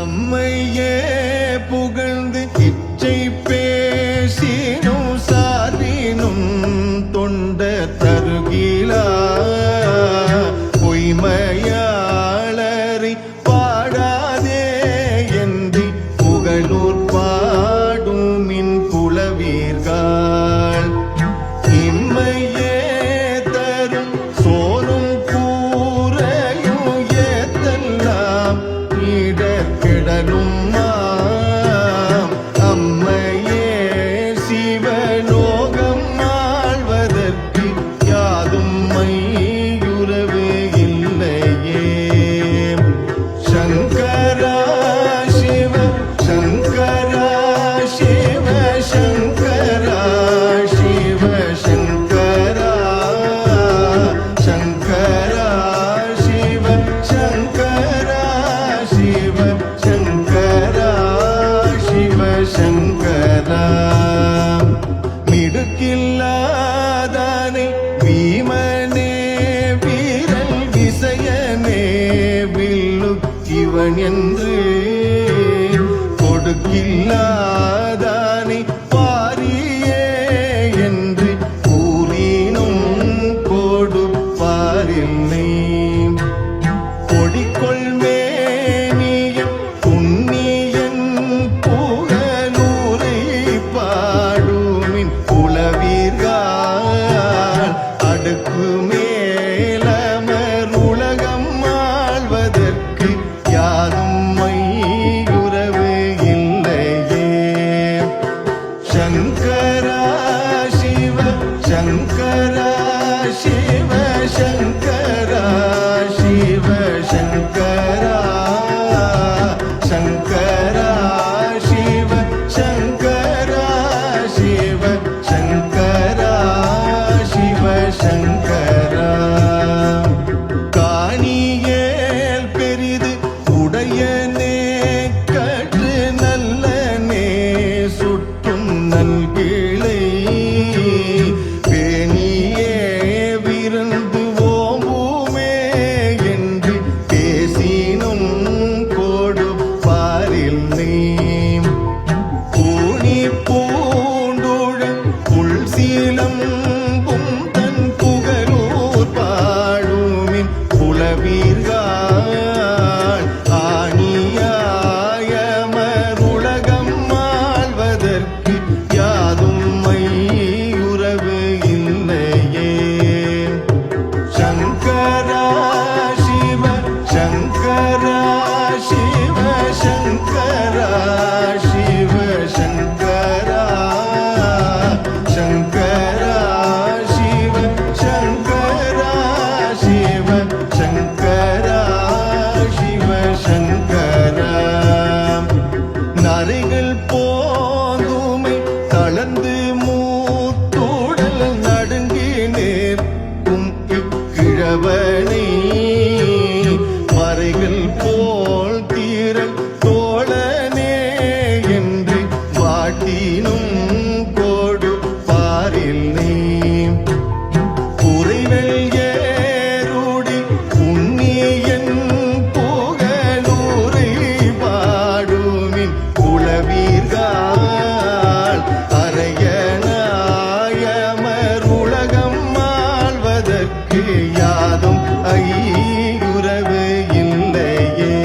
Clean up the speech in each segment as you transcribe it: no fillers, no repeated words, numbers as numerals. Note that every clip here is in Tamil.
தம்மையே புகழ்ந்து இச்சை பேசினும் சாரினும் தொண்ட தருகிலா பொய்மையாளரை பாடாதே என்று புகழூர் பாடுமின் புலவீர்கள் இம்மையே தரும் சோறும் கூரையும் ஏத்தெல்லாம் இடர்கிடலும் அம்மையே சிவலோகம் ஆழ்வதற்கு யாதும் மையுறவு இல்லையே சங்கரா சிவ சங்கரா சிவ சங்கரா சிவ சங்கரா சங்கரா சிவ சங்கரா சிவ சங்கரா சிவ சங்கரா மிடுக்கில்லாதானே பீமனே வீரல் விசயனே வில்லுக்கிவன் என்று கொடுக்கில்லாதானே பாரியே என்று கூறினும் கொடுப்பாரில்லை பொடிக்கொள் மேனியம் புண்ணியன் புகழூரை பாடுமின் புலவீர்கள் அடுக்கு மேலமர் உலகம் ஆழ்வதற்கு யாதும் மையுறவு இல்லையே சங்கரா சிவ சங்கரா சிவ சங்கரா சிவ சங்கரா சங்கரா சிவ சங்கரா சிவ சங்கரா சிவ சங்கரா காணியேல் பெரிது உடையனே கற்று நல்லனே சுற்றும் நல்கிளை பேணியே விருந்து ஓம்புமே என்று பேசினும் கொடுப்பாரில்லை பூணி பூண்டுழ புல்சீலம்பும் தன் புகழூர் பாடுமின் புலவீர்கள் ஆணியாயமர் உலகம் ஆழ்வதற்கு யாதும் மையுறவு இல்லையே சங்கரா சிவ சங்கரா சிவ சங்கரா சிவ சங்கரா சங்கரா சிவ சங்கரா சிவ சங்கரா சிவ சங்கரா நரைகள் போதுமை தளர்ந்து மூத்துடல் நடுங்கி நேர்க்கும் இக்கிழவனை மறைகள் போல் தீரல் தோழனே என்று வாட்டினும் கொடுப்பாரில்லை குறைவெள் ஏறுடி உன்னியன் புகழூரை பாடுமின் புலவீர்கள் அரையனாயமர் உலகம் ஆழ்வதற்கு யாதும் ஐயுறவு இல்லையே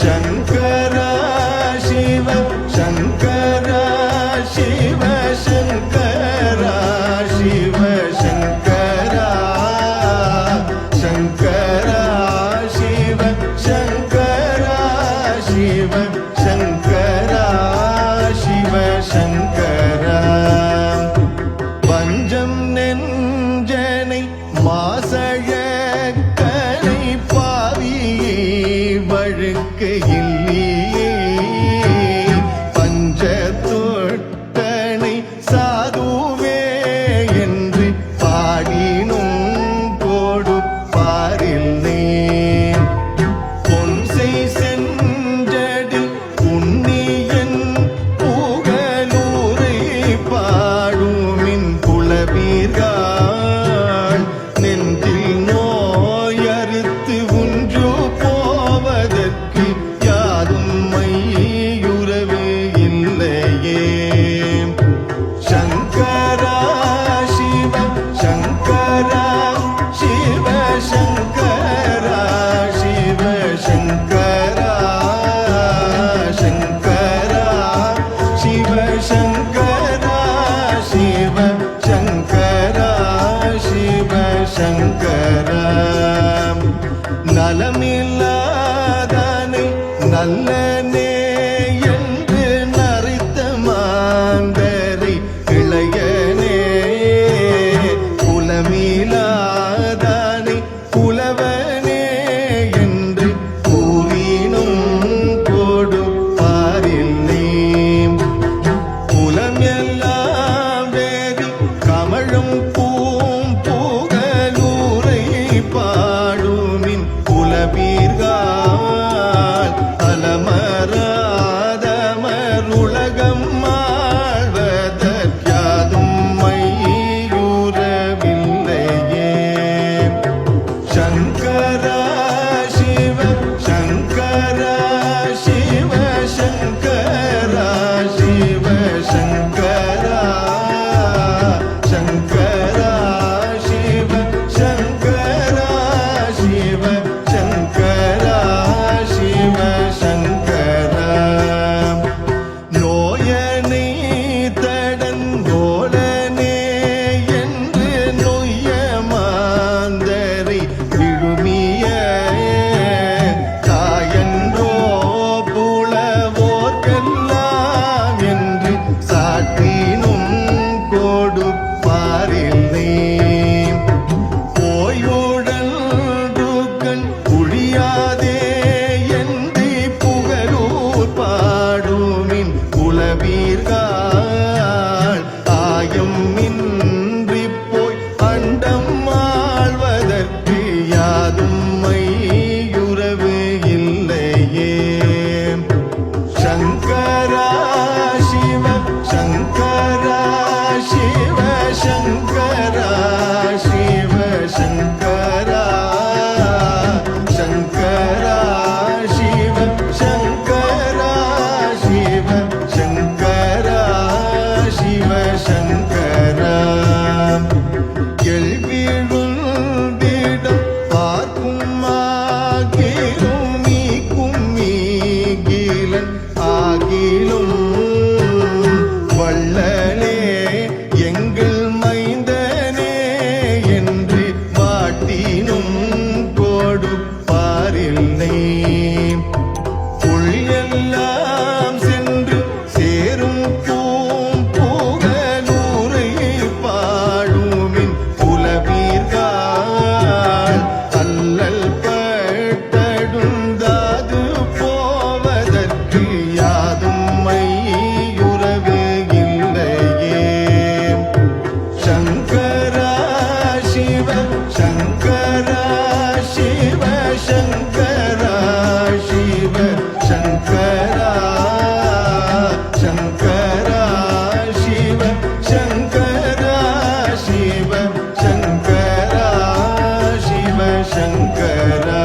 சங்கரா சிவ சங்கரா சிவ சங்கரா சிவ சங்கரா சங்கரா சிவ சங்கரா சிவ சங்கரா சிவ சங்கரா பஞ்சம் நெஞ்சனை மாசழக்கனை பாவியை வழுக்கு இல்லையே பஞ்சத்தொட்டனை சாதுவே என்று பாடினும் கொடுப்பாரில்லை பொன்சை செஞ்சடி உன்னியன் புகழூரை பாடுமின் புலவீர்கள் நெஞ்சில் நோயறுத்து ஒன்று போவதற்கு நல்லனே என்று நரித்த மாந்தரை இளையனே குலமிலாதானே புலவனே என்று கூறினும் கொடுப்பாரில் நீ புலம் எல்லாம் வேதி கமழும் பூம் புகலூரை பாடுமின் புலவீர்கள் அலமராதமர் உலகம் ஆழ்வதற்காதும் மையுறவில்லையே சங்கரா சிவ சங்கரா சிவ சங்கரா சிவ சங்கரா சங்கரா சிவ சங்கரா சிவ சங்கரா சிவ சங்கரா நோயனை தடங்கோலனே என்று நொய்ய மாந்தரை விழுமிய தாயன்றோ புலவோர்க்கெல்லாம் என்று சாற்றினும் கொடுப்பாரில் நீ போயுடல் துக்கன் புழியாதே என்று புகழூர் பாடுமின் புலவீர்கள் ஆயம் இன்றி போய் அண்டம் ஆழ்வதற்கு யாதும் மையுறவு இல்லையே சங்கரா சிவ சங்கரா சிவ சங்கரா சிவ சங்கரா சங்கரா சிவ சங்கரா சிவ சங்கரா சிவ சங்கரா எழுவிழுந்திடம் பார்க்கும் ஆகிலும் மீக்கும் மீகிலன் ஆகிலும் வள்ளலே எங்கள் மைந்தனே என்று வாட்டினும் கொடுப்பாரில் நீ புள்ளியெல்லாம் சென்று சேரும் பூம் புகலூரை பாடுமின் புலவீர்கள் அல்லல் பட்டடுந்தாது போவதற்கு யாதும் மையுறவு இல்லையே சங்கரா சிவ சங்கரா சிவ சங்கரா சிவ சங்கரா சங்கரா சிவ சங்கரா சிவ சங்கரா சிவ சங்கரா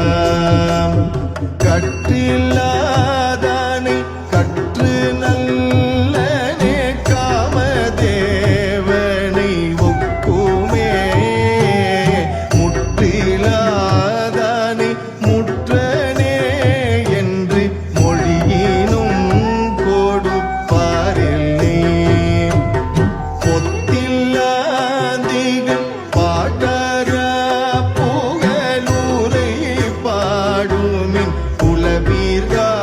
கற்றில்லாதானை கற்று நல்லனே காமதேவனை ஒக்குமே முற்றிலாதானை முற்றனே என்று மொழியினும் கொடுப்பாரில் நீ பொத்தில்லாதிகள் பாடர புகலூரை பாடுமின் புலவீர்கள்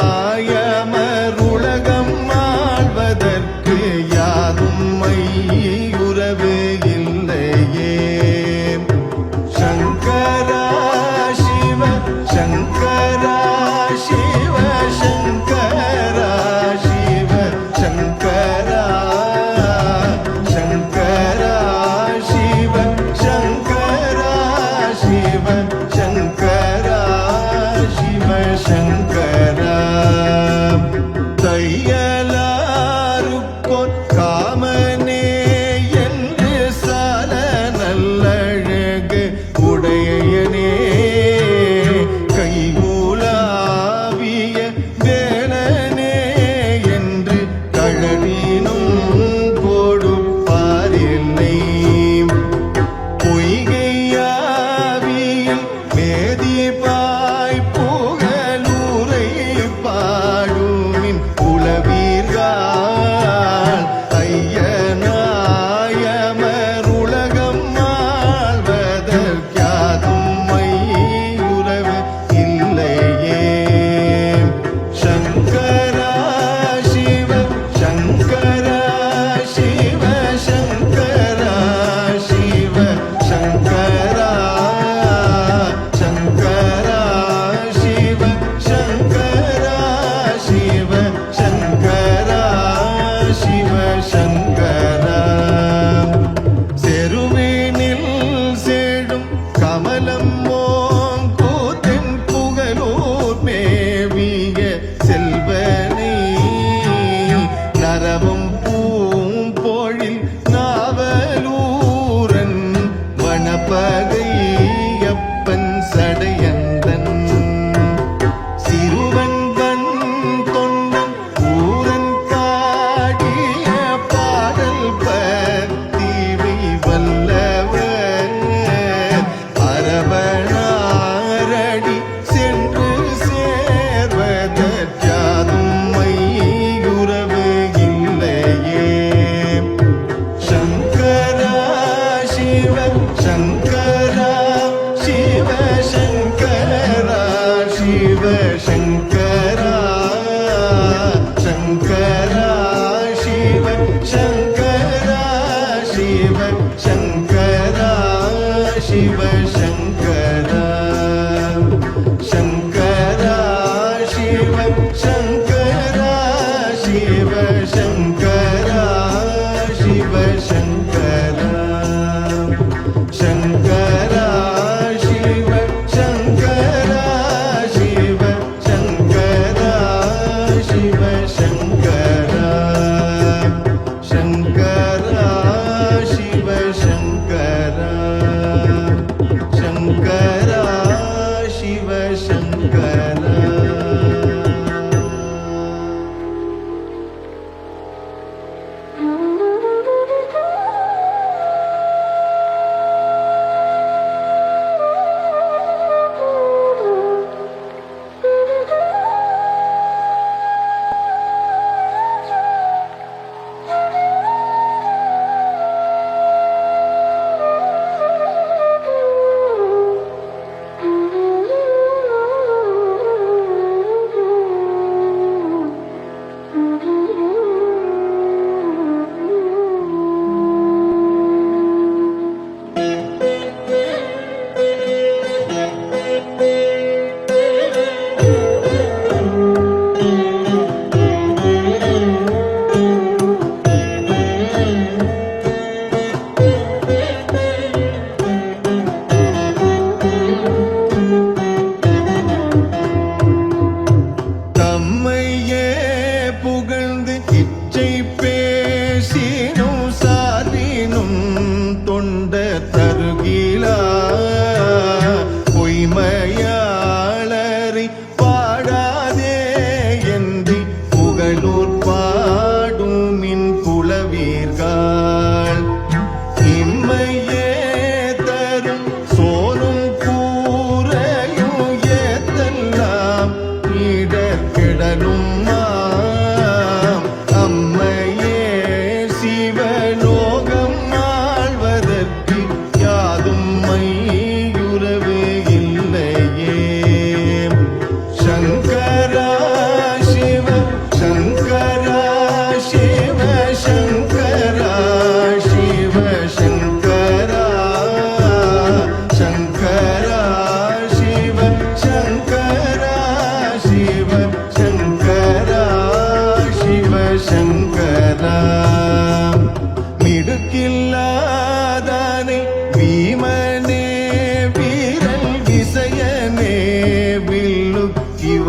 அத்தனாயமர் உலகம் ஆழ்வதற்கு யாதும் மையுறவு இல்லையே சங்கரா சிவ சங்கரா சிவ சங்கரா சிவ சங்கரா சங்கரா சிவ சங்கரா சிவ சங்கரா சிவ சங்கரா தையலாருக்கோர் காமனே என்று சால நல்லழகு உடையனே கைகூலாவிய வேலனே என்று கழலினும் கொடுப்பாரில் நீ பொய்கையாவியில் மேதிபாய் புகலூரை பாடுமின் புலவீர்கள் ஐயனாயமர் உலகம் ஆழ்வதற்காதும் மையுறவு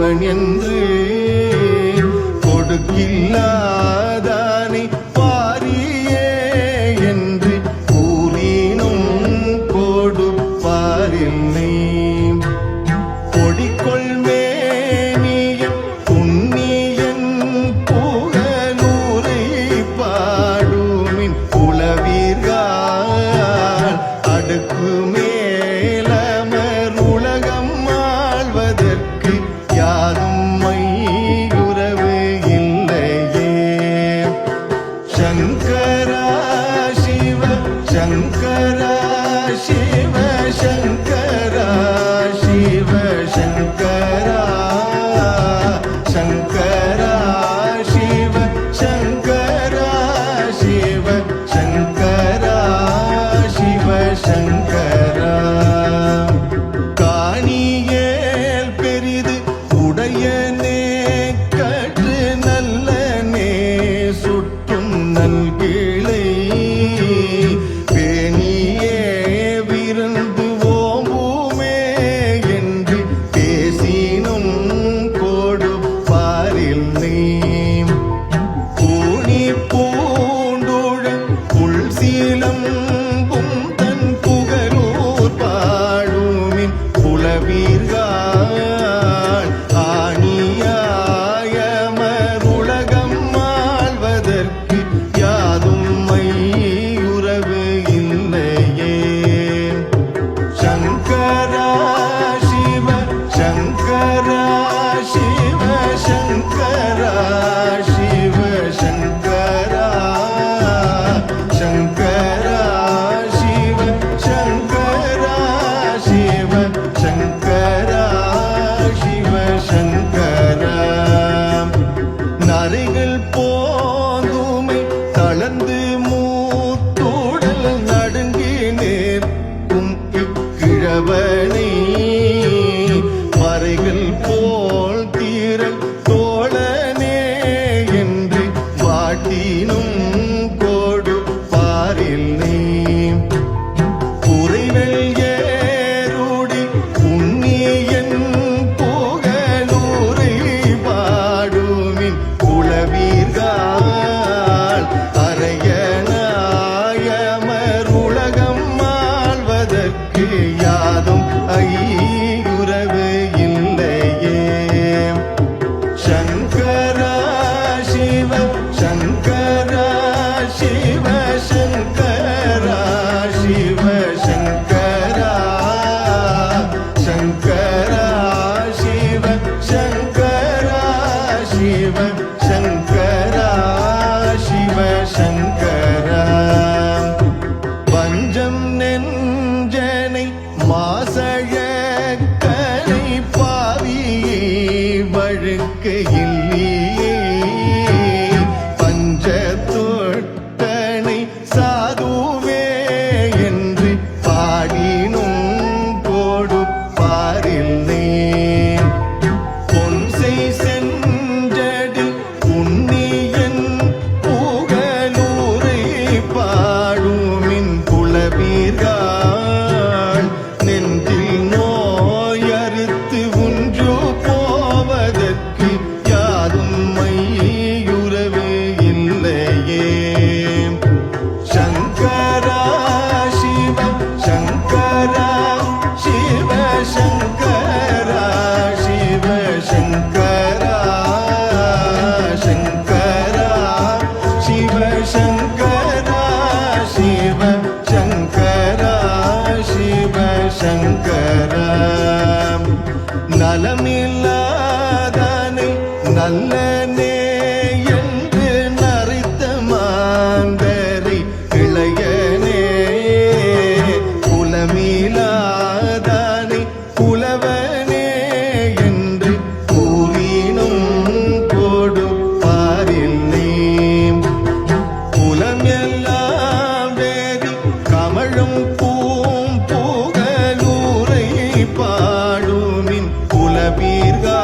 இவன் என்று கொடுக்கில்லாதானை பாரியே என்று கூறினும் கொடுப்பாரில்லை. கொடிக்கொள் மேனியம் புண்ணியன் புகழூரை பாடுமின் புலவீர்கள் அடுக்கு மேலமர் உலகம் ஆள்வதற்கு யாதும் மையுறவு இல்லையே. சங்கரா சிவ சங்கரா சிவ சங்கரா சிவ சங்கரா சங்கரா சிவ சங்கரா சிவ சங்கரா சிவ சங்கரா. காணியேல் பெரிது உடையனே கற்று நல்லனே சுற்றும் நல்கிளை பேணியே விருந்து ஓம்புமே என்று பேசினும் கொடுப்பாரில்லை. பூணி பூண்டுழ புல் சீலம்பும் தன் புகழூர் பாடுமின் புலவீர்கள் ஆணியாயமர் உலகம் ஆள்வதற்கு யாதும் மையுறவு இல்லையே. சங்கரா சிவ சங்கரா சிவ சங்கரா சிவ சங்கரா சங்கரா சிவ சங்கரா சிவ சங்கரா சிவ சங்கரா. நரைகள் போதுமை தளர்ந்து மூத்துடல் நடுங்கி நேர்க்கும் இக்கிழவனை மறைகள் போல் தீரல் தோழனே என்று வாட்டினும் கொடுப்பாரில்லை. குறைவெள் ஏறுடி புண்ணியன் புகழூரை பாடுமின் புலவீர்கள் அரையனாயமர் உலகம் ஆள்வதற்கு யாதும் ஐயுறவு இல்லையே. சங்கரா சிவ சங்கரா சிவ சங்கரா சிவ சங்கரா சங்கரா சிவ சங்கரா சிவ சங்கரா சிவ சங்கரா. பஞ்சம் நெஞ்சனை மாசழக்கனை பாவியை வழுக்க இல்லையே. பஞ்சத்தொட்டனை சாதுவே என்று பாடினும் கொடுப்பாரில்லை. பொன்சை செஞ்சடி புண்ணியன் புகழூரை பாடுமின் புலவீர்கள் நெஞ்சில் நோயறுத்து உன்று போவதற்கு யாதும் மையுறவு இல்லையே. சங்கரா சிவ சங்கரா சிவ சங்கரா சிவ சங்கரா சங்கரா சிவ சங்கரா சிவ சங்கரா சிவ சங்கரா. நலமில்லாதானை நல்லனே என்று நரித்த மாந்தரை இளையனே குலமிலாதானை புலவனே என்று கூறினும் கொடுப்பாரில்லை. புலம் எல்லாம் வேதி கமழும் பூம் புகழூரை பாடுமின் புலவீர்கள்